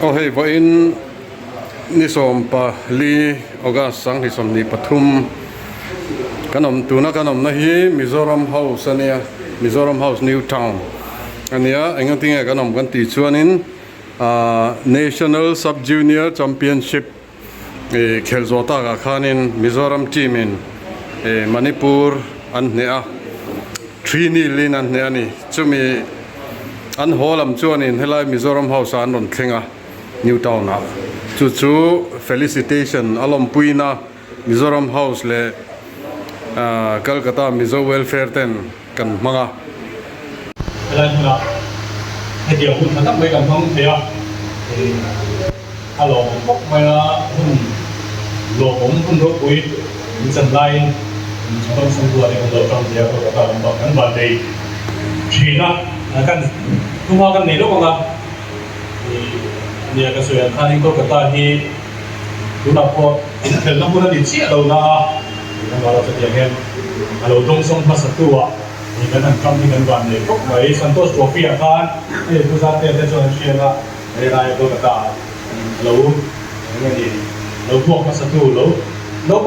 Oh hey, wa in ni som pa li oga sang ni som ni pathum kanom tuna kanom na hi Mizoram House ania Mizoram House New Town ania engatinga kanom kan ti chuanin National Sub Junior Championship khelzota ga khanin Mizoram team in Manipur an nea 3-0 lin an nea ni chumi an holam chuanin helai Mizoram House an ron thlenga New Town na chu felicitation alom puina Mizoram House le Calcutta Mizo Welfare ten kan manga helai mula hedia hun na mai kan thong thea alo kok mai la hun lo bom hun ro pui in chan lai trong sông tua này còn trong thea ko ta lam kan ba dei china kan tuma kan nei lo ko nga nia ka suya khani ko kata hi tuna po intel na muna di chi alo na kan wala sa tiang hen alo dong song pasatua ni kan kam ni kan ban ne kok mai Santos trophy akan tu sa te te chon shela ai rai ko kata alo ni lo buak pasatu lo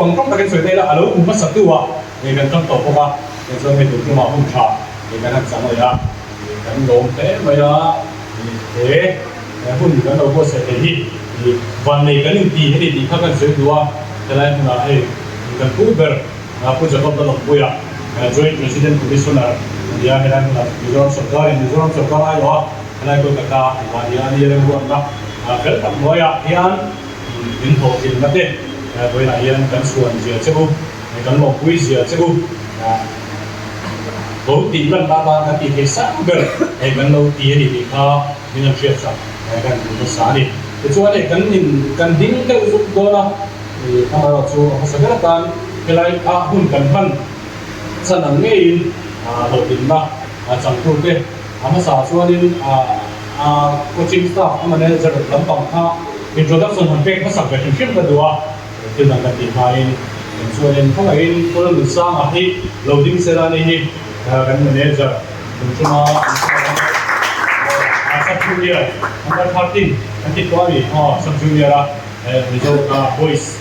bang kam takin soi te la alo um pasatua ni kan kam to ko ba ni so me tu ma hum tha ni kan sang ya kan lom te mai la ni hun kan lo ko se te hi van nei kan ti he di kha kan se duwa telai na he kan uber na pu jakob da long puya joint president commissioner dia heran na Mizoram sarkar ayo helai ko kata dia ni re buat na kal tak moya hian in ho tin na te boi na hian kan suan je chebu kan lo pui je chebu bố tí lần ba cái tí cái sáng gần hay gần lâu tí thì kha nên là chuyện sao gần một sáng đi thì chỗ này gần đính cái dụng đó là thì tham gia chỗ họ sẽ rất là cái này hun cần phân sẵn là nghe đầu tiên là chẳng thuộc cái mà sao chỗ nên coaching staff mà nên rất là lắm bằng kha introduction hoàn thiện các sản phẩm chuyên nghiệp đó thì là cần tìm hay chỗ nên không phải có lần sang thì loading sẽ ra này kan manager cuma sub junior under 13 nanti kami sub junior Mizo boys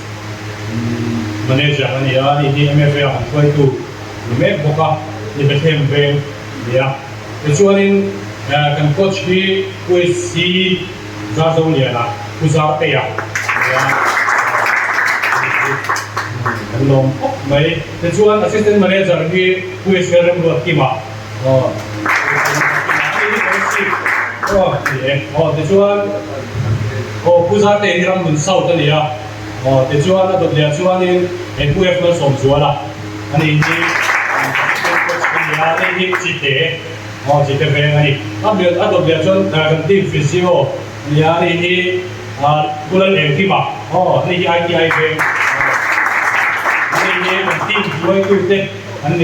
manager ni MFA koi tu me boka ni bethem be ya kecuali kan coach ni koi si zazo ni na kuzar te ya kan lom mai kecuali assistant manager ni kue sekarang buat kima kecuali pusat ini ram bunsau tadi ya kecuali atau dia kecuali kue flow som juala ini ini cite cite berani atau dia cuman ganti fisio ini bulan kima ini ITI bank ini tim dua itu deh anh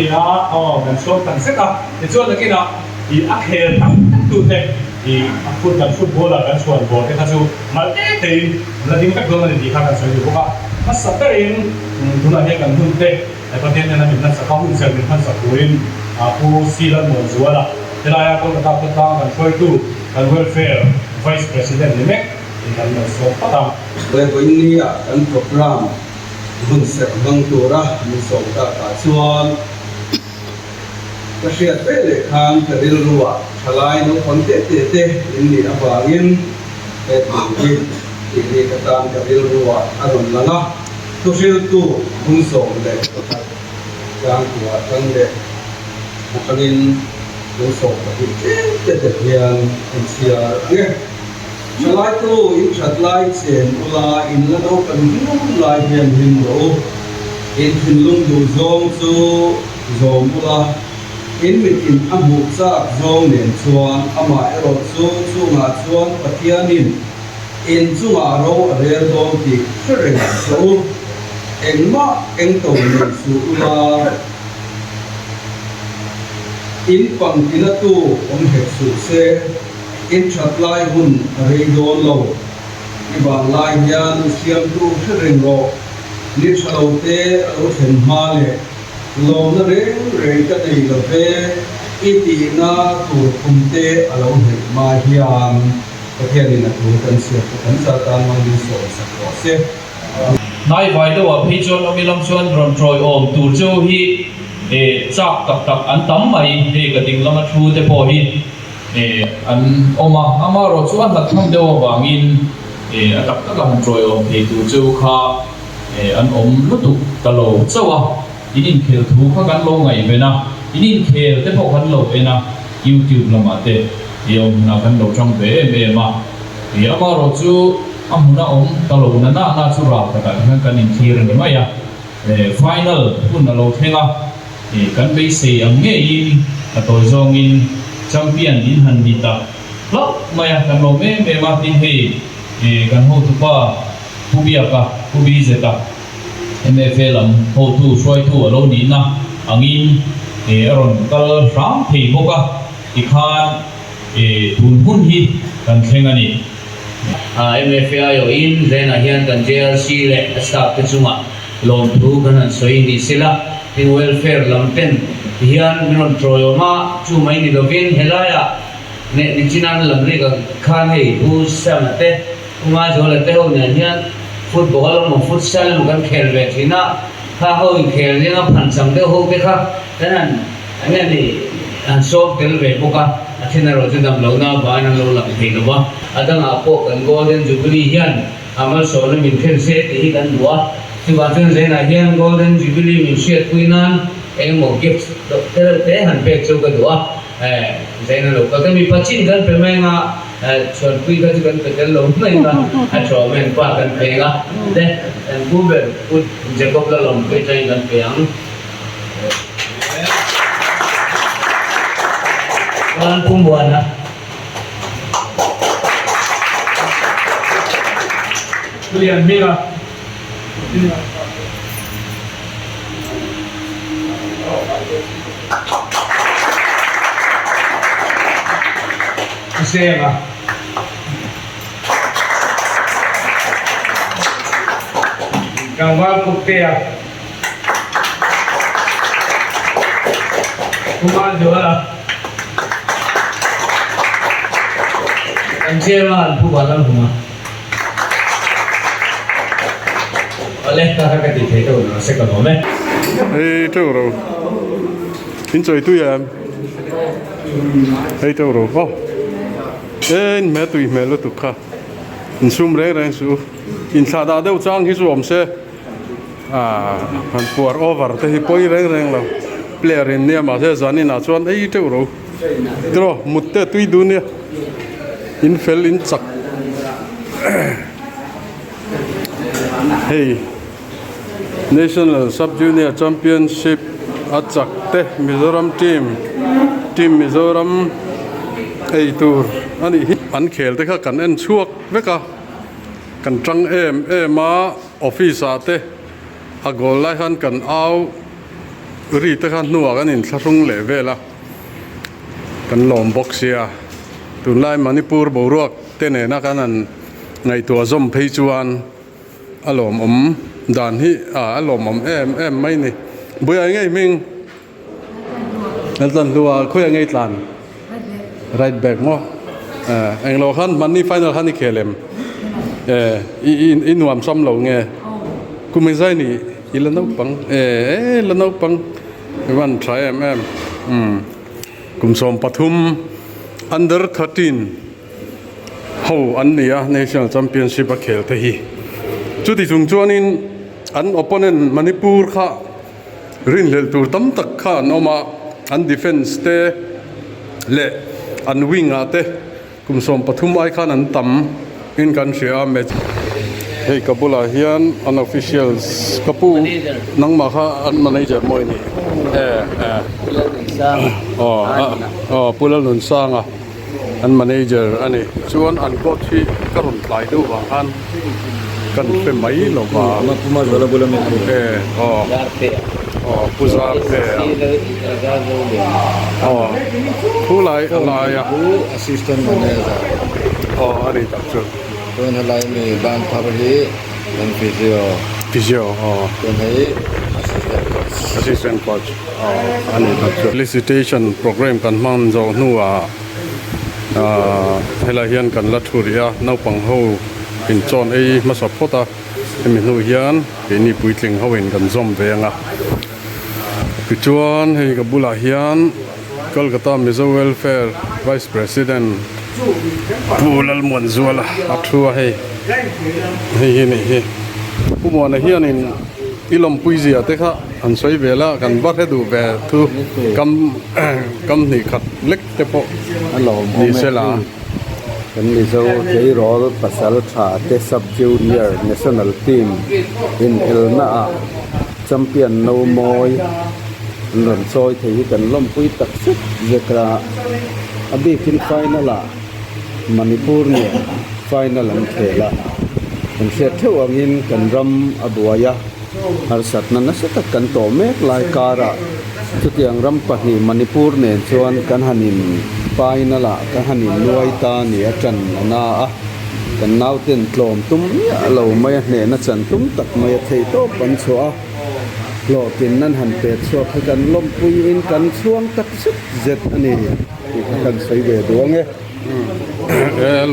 gần số tầng xếp à thì cho là cái nào thì ác hề thắng tu tệ thì phút gần football là gần chuẩn của cái thằng chú mà thì là điểm cách hơn thì thằng cần sử dụng các mà sắp tới chúng là cái cần tu tệ để có thể là mình sẽ có hướng dẫn mình phân sản của mình khu si lần một số là thế là tôi đã cần phơi tu cần welfare vice president đấy mấy thì cần một số phát động với ý nghĩa cần program mình sẽ vâng tu ra mình sống ta cả chuan cái chuyện về lệ khang cái điều ruột thay nó còn tết in đi ở vào in cái gì thì cái tam cái điều ruột ở gần là nó tôi sẽ tu mình sống để giang của giang để cho nên mình sống cái tết hiền in xia nghe Salai tu in chat lai chen ula in la do kan lung lai hian hin ro in hin lung du zong chu zong ula in mit in amu cha zong nen chuan ama ero chu nga chuan pathianin in chu nga ro rel dom ti threng so engma engto nen chu ula in pang tinatu om he su se in chat lai hun rei don lo iba lai yan siam tu threng ro ni chalo te alo then ma le lo na re ka nei lo pe iti na tu khum te alo he ma hiam ประเทศนี้นะถูกกันเสียกันซาตานมันมีส่วนสักเสีย นายไว้ตัวพี่ชวนอมิลำชวนรอนทรอยอมตูเจ้าฮีจากตักอันตั้มไม่กระดิ่งละมาทูเตพอฮีอันอมาอามาเราชวนหลักทำเดียววางินตักละมันทรอยอมตูเจ้าข้าอันลุตุตลอดเจ้าอินินเคลทูข้ากันลงไงไปนะอินินเคลเตพอกันลงไปนะYouTube ละมาเตยอมนักกันลงช่องเบมาอามาเราชูamuna talo na chura ta kan kan in thir ni maya final pun alo thenga kan be se ang nge in atoi zong in champion in han dita lo maya kan lo me ma tin he kan ho tu pa hubia ka hubi zeta MFL am ho tu soi tu alo ni na angin aron kal ram thei boka ikhan tun hun hi kan thenga ni MFI yo in then hian kan JRC le staff te chunga lom thu kan an soi ni sila in welfare lamten hian minon troyoma chu mai ni lovin helaya ne ni chinan lamri ka khan hei hu samate uma jole te ho ne hian football mo futsal kan khel ve thina kha ho in khel ni na phan sam te ho ke kha tanan ane ni an shop tel ve boka athina ro te dam lo na ba na lo lam thei lo ba adang apo kan golden jubilee hian amal solo min khen se ti kan duwa ti ba chen zena hian golden jubilee min shet kuinan emo gift te han pek chu ka duwa zena lo ka mi pachin kan pe menga chon kui ka kan pe kan lo mai ka a tro men pa kan pe ga de en buber put jacob la lom pe chai kan pe ang kan pumbuana Julian Mira. Sema. Kawal Puktea. Kumar Jola. Sema pubalan kuma oleh kakak ketiga itu sekolah Itu bro. Incoy itu ya. Itu bro. Oh. Metu melu tu kah. Insum reng su. Insada ada ucang hisu omse. Kan puar over teh poi reng lo. Player ini masih zani nacuan. Itu bro. Terus mutte tu dunia. Infel incak. Hey. National Sub-Junior Championship acak teh Mizoram team Mizoram tour ani an khel te kha kan en chuak veka kan trang ma office ate agol lai han kan au ri te khan nuwa kan in thlung le vela kan lom boxia tun lai Manipur boruak te ne na kan an ngai tua zom phei chuan alom dan hi alom em mai ni buya ngai ming nan lua khoya ngai tlan right back mo ang lo khan man ni final han ni khelem in nuam som lo nge kumai zai ni ilanau pang lanau pang wan try kum som pathum under 13 ho an nia national championship a khel te hi chuti chung chuanin an opponent Manipur kha rin lel tur tam tak kha noma an defense te le an wing ate kum som pathum ai khan an tam in kan share match hey kapula hian an officials kapu nangma kha an manager moi ni pulal nun sanga an manager ani chuan an coach hi karon tlai do wa an kan pe mai lo ba ma puma jola bola me puza pe pulai ya assistant manager ari tak chu ton halai me ban phabhi dan physio ton hai assistant coach ani tak chu felicitation program kan man zo nuwa helai hian kan la thuria naupang ho in chon ei ma support a emi nu hian ke ni puitling ho in kan zom venga pichuan hei ka bula hian Kolkata Mizo Welfare Vice President Pulal Monzuala athua hei ni hi pumona hian in ilom puizia te kha an soi vela kan ba he du ve thu kam ni khat lek te po alo ni sela kan ni zo kei rol pasal tha te sub junior national team in elna a champion no moi ron soi thei kan lom pui tak sik zekra abi kin final a manipur ne final an khela kan se theu angin kan ram abuaya har sat na na sat kan to mek lai kara chutiang ram pahni manipur ne chuan kan hanin final a kan hanin nuai ta ni a chan na a kan nau ten tlom tum lo mai ne na chan tum tak mai thei to pan chua lo tin nan han pe chua kan lom pui in kan chuang tak sik zet ani kan sei ve duang e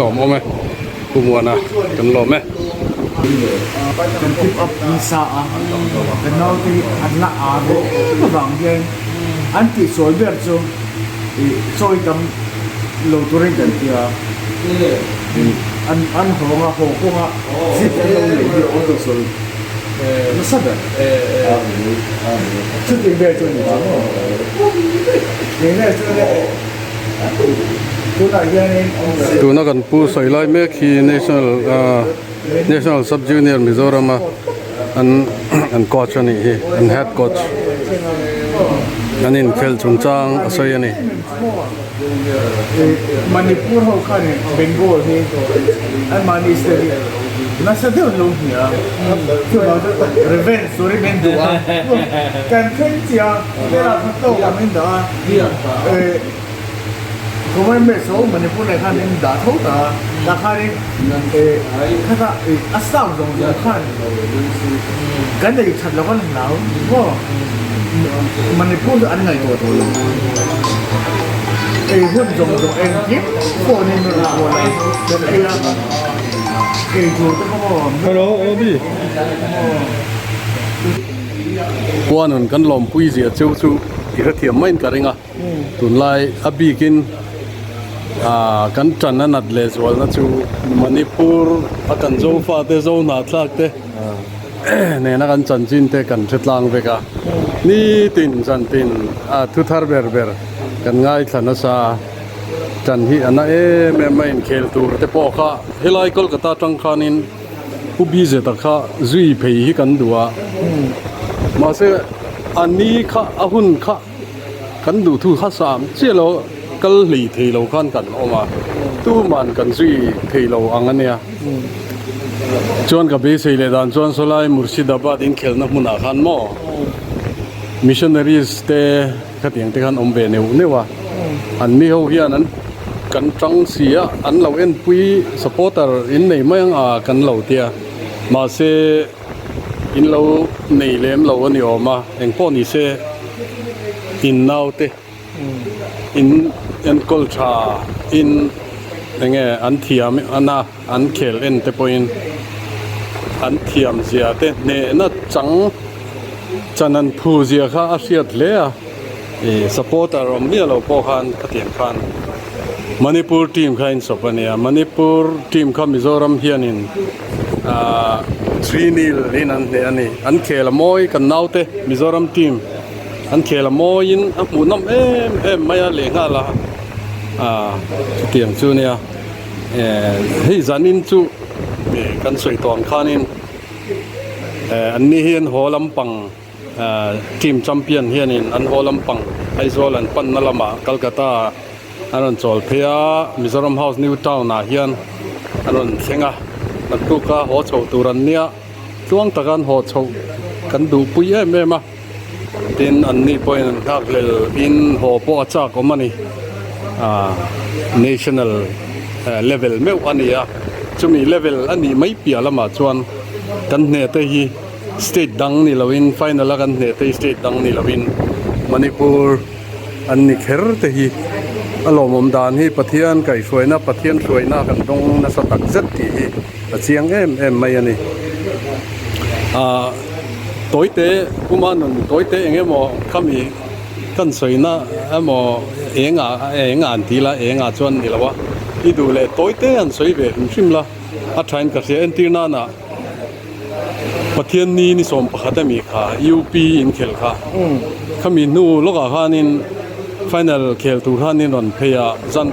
lom o me pumona kan lom e kan tip up isa kan nau ti anla ave bang gen anti soy ber chu soy kam lo turing kan tia an honga ho ko nga sit lo le di auto sol no sabe chu ti ber chu ni ne chu ne tu na kan pu soi lai me khi national sub junior Mizoram an coach ani hi an head coach anin khel chungchang asoi ani Manipur ho khan Bengal he and mani is the na sa de lo hiya to revenge story men do kan khen tia era to ka men da kuma me so Manipur ne khan in da tho ta da khan kha asam dong khan kan de chat lo kan lao wo Manipur an ngai to loหุ้นจงเองยิบโคนนี่มันรัวเลยเป็นไอ้ละดูต้องบอก hello obi kwanon kan lom puizia chu chu ira thiam main karinga tun lai abi kin kan chan na le zwal na chu Manipur akan zo fa te zo na thlak te ne na kan chan chin te kan thetlang veka ni tin chan tin thu thar ber kan ngai thana sa chan hi ana me main khel tur te po kha helai Kolkata tangkhanin ubi je ta kha zui phei hi kan duwa ma se ani kha ahun kha kan du thu kha sam chelo kal li thei lo khan kan oma tu man kan zui thei lo angania chuan ka be sei le dan chuan solai Murshidabad in khelna hmuna khan mo missionaries te khatiang te khan ombe newa an mi ho hian an kan tang sia an lo en pui supporter in nei mayang kan lo tia ma se in lo nei lem lo ani oma eng po ni se in now te in en culture in enge an thiam ana an khel en te point an thiam zia te ne na chang chanan phu zia kha a hriat le a supporter rom mi lo po khan khatian khan Manipur team kha in sopania Manipur team kha Mizoram hianin 3-0 in an ne ani an khela moi kan naute Mizoram team an khela moi in amunam em maya le nga la tiang chu nia hei zanin chu kan soi ton khanin an ni hian holam pang team champion hianin an holam pang aizol an pan nalama Kolkata anon chol phia Mizoram House New Town na hian anon thenga natuka ho chho turan nia tuang takan ho chho kan du pui em a tin an ni point hak lel in ho po cha ko mani national level meu ania chumi level ani mai pia lama chuan kan ne te hi state dang ni lawin final kan ne te state dang ni lawin Manipur an ni kher te hi อารมณ์อมดานที่ประเทียนไก่สวยนะประเทียนสวยนะกันตรงนัสตักเจ็ดที่เสียงเอ็มไม่อันนี้ตัวเตะกุมารนตัวเตะเงี้ยมอขมีกันสวยนะมอเองานทีละเองจวนนี่ละวะที่ดูเลยตัวเตะอันสวยแบบชิมละอาทายกันเสียเอ็นตีน่านะประเทียนนี้นี่สมปะขัดมีค่ะยูปีอินเคลค่ะขมีนู่ลูกอาหานินfinal เคลตูท่านี่นนเพียจัน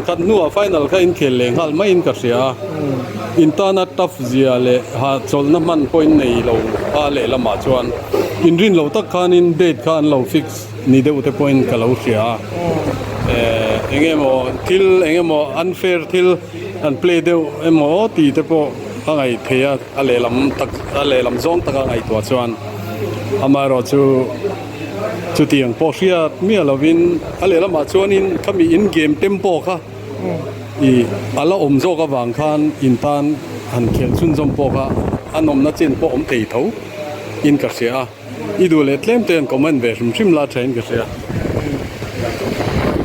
คัดนัว final ก็อินเคลเลงฮัลไม่อินกัสเสียอินตานัดทัฟเซียเลหาโซลน้ำมันพอยในเราเลละมาชวนอินรินเราตักขานินเดทขานเราฟิกซ์นี่เดี๋ยวจะพอยกับเราเสียเองโมทิลเองโม unfair ทิลอันเพลย์เดียวโมตีเตปอไงเพียอะไรลำซองตักไงตัวชวนอามาเราจุดที่ยังพอเสียมีอะไรวินอะไรละมาชวนอินเขามีอินเกมเต็มโปค่ะอะไรอมโซกับวางคันอินตันหันเขียนซุนจมโปค่ะอันนมนัดเจนโปอมตีเท้าอินกัสเสียอีดูเล็ดเล่มเตือนคอมเมนต์เวชชิมลาเชนกัสเสีย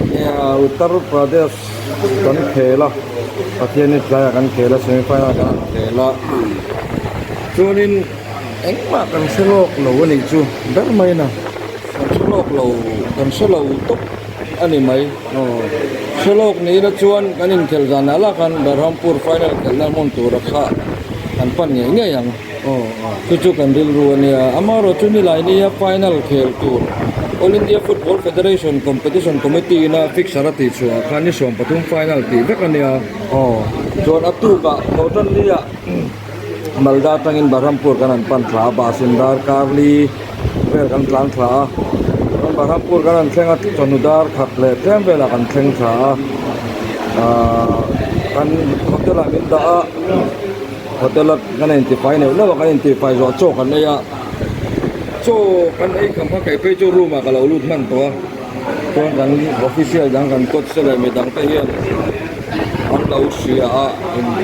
เนี่ยอุตรประเทศกันเคละประเทศนี้ใช้กันเคละเซมิไฟนอลกันเคละช่วงนี้เอ็งมากันเชลโลกเราวันนี้จูได้ไหมนะกันเชลโลกเรากันเชลโลตุกอันนี้ไหมเชลโลกนี้ละชวนกันอินเคลจานาละกันเบอร์ฮัมปูร์ไฟนอลกันแล้วมุนตัวรักษากันปัญญาเงี้ยยังจุกันดิลรัวเนี่ยอามาเราจุนี่ไลน์เนี่ยไฟนอลเคลตัวAll India Football Federation Competition Committee na fix sarati chua khani som pathum final ti vekania chon up to ka total liya malda tangin Berhampur kanan panthla basindar karli vel kan tlang thla Berhampur kanan thenga chonudar khatle tembela kan thleng thla kan hotel amin da hotel kan identify ne lo kan identify zo cho kan ya so kan ai kam ka kai pe chu room ka lo lut man to kan official dang kan coach se le me dang te hian an lo sia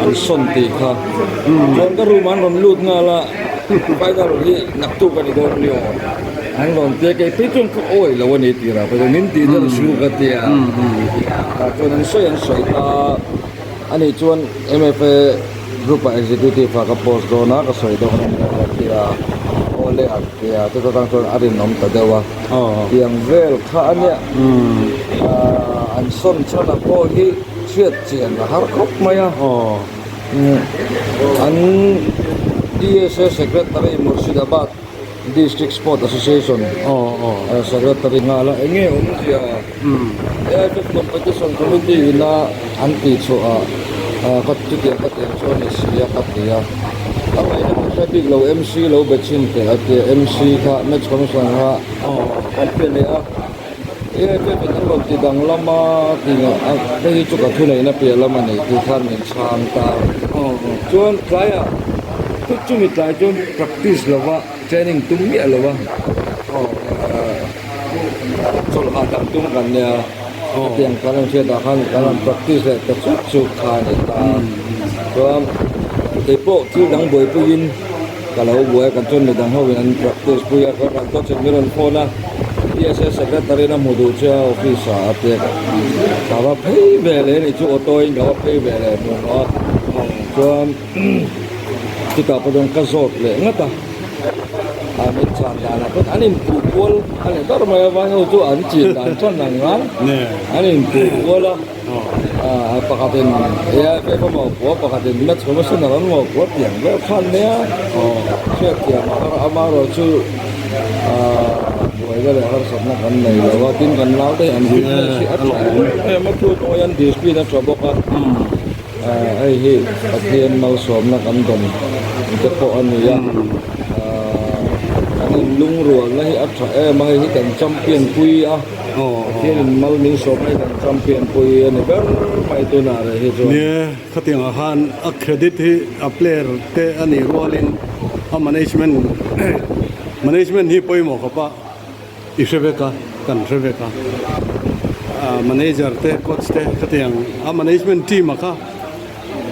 an son ti kha jon ka room an ron lut nga la pai da ri nak tu ka ni do ni o an ron te kai pe chu ko oi lo ni ti ra pa min ti da su ka ti a jon an soi ta ani chuan MFA group executive ka post do na ka soi do ka ni ti a ole akia to tang ton arin nom ta dewa yang vel kha ania an son chana ko hi chiat chian har khop maya an DSS secretary Murshidabad District Sport Association secretary ngala enge sia AFF competition committee na anti cho kat chu ti kat so ni sia kat dia amai na traffic lo MC lo betchin te ate MC kha match commission ha company a AFF kan lo ti dang lama ti a dei chu ka thu nei na pe lama nei ti khan min chang ta chuan traya chu mi trai chuan practice lo wa training tum mi lo wa chol ha dam tum kan ne tiang kan che da kan practice le ta chu kha ni ta chuan te po thil dang boi puin kalau boi kan chon le dang ho an practice puya ka kan to chen miron phone DSS secretary na modu cha office ate ka ba phei ve le ni chu auto in ga phei ve le mo no chuan ti ka pa dong ka zot le ngata min chan da na pat anin pu pol ane dar ma wa ho chu an chi dan chon nang ngal anin pu pol pakatin ya pe pa mo ko pakatin match ko so na mo ko piang le khan ne che kia ma amaro chu boy ga le har sabna kan nei lo wa tin kan lau te an din si at ma tu to yan DSP na trobo ka ai hi pathian mau som na kan dom te po an ya anin lung ro la hi at ma hi kan champion pui aที่มันมีสมัยกันแชมเปี้ยนปุยนี่เบอร์ไม่ตัวน่าเลยที่เนี่ยเขาเตียงอาหารเครดิตที่เพลย์เตอันนี้รัวลินแมネจเมนต์ที่ปุยหมอกปะอิสเวกากันเสเวกาแมเนเจอร์เตโค้ชเตเขาเตียงแมเนจเมนต์ทีมค่ะ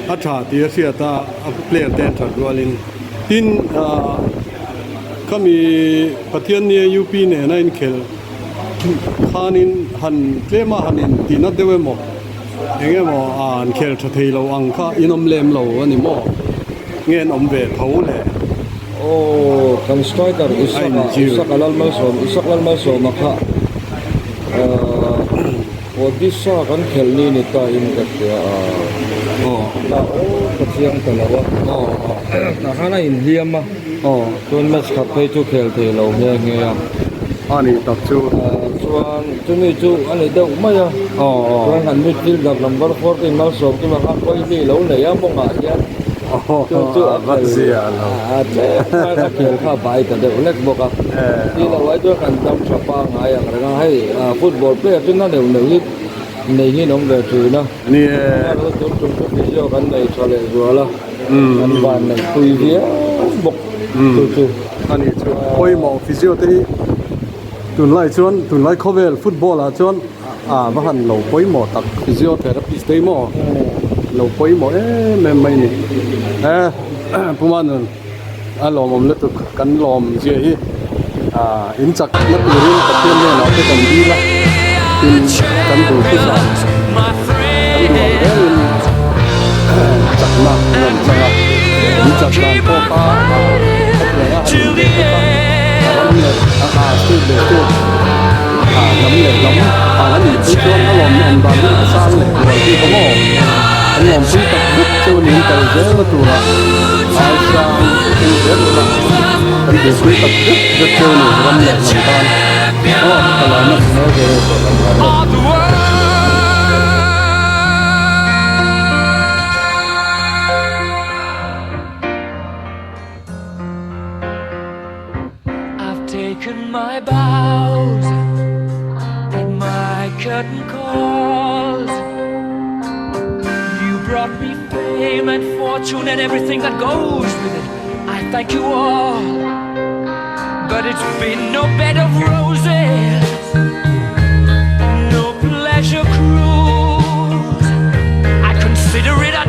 อาชาที่เสียตาเพลย์เตถัดรัวลินทินเขามีประเทศนี้ยูปีเนี่ยนั่นเคล khanin han tlema hanin tina dewe mo enge mo an khel tha thei lo ang kha inom lem lo ani mo ngen om ve thau le kan striker Isak Lal Malsom makha Odisha kan khelni ni ta in ka la kachiang talawa na hana in hiama ton match khat phei chu khel the lo nge ya ani tak chu chuan chumi chu ani deuh mai a chuan han midfield number 4 ki Malsom ki ma koi ni lo nei a monga hian chu vat zia lo ka khel kha bai ka deuh lek boka ti la wai chu kan dam thapa ngai ang ranga hai football player chu na deuh nei nei hi nong ve chu na ni tum video kan nei chale zuala an ban nei tui via bok chu ani chu koi mo physio te hi tun lai khovel football a chuan va han lo koi mo tak physiotherapist te mo lo koi mo me mai ni pumanun a lom om letuk kan lom je hi in chak na turin patien ne na te kan di la tin kan du ku sa kan du chak na lom changa in chak dan ko pa till the end tu le tu lắm le lắm anh nhìn thấy cho nó lom anh ban nó sang le rồi thì có mò anh lom pun tak buk cho nên cái dễ mà tu ra ai sang cái dễ là anh để pun tak buk rất cho nên lắm le lắm ban kalau nak mau ke taken my bows and my curtain calls. You brought me fame and fortune and everything that goes with it. I thank you all, but it's been no bed of roses, no pleasure cruise. I consider it a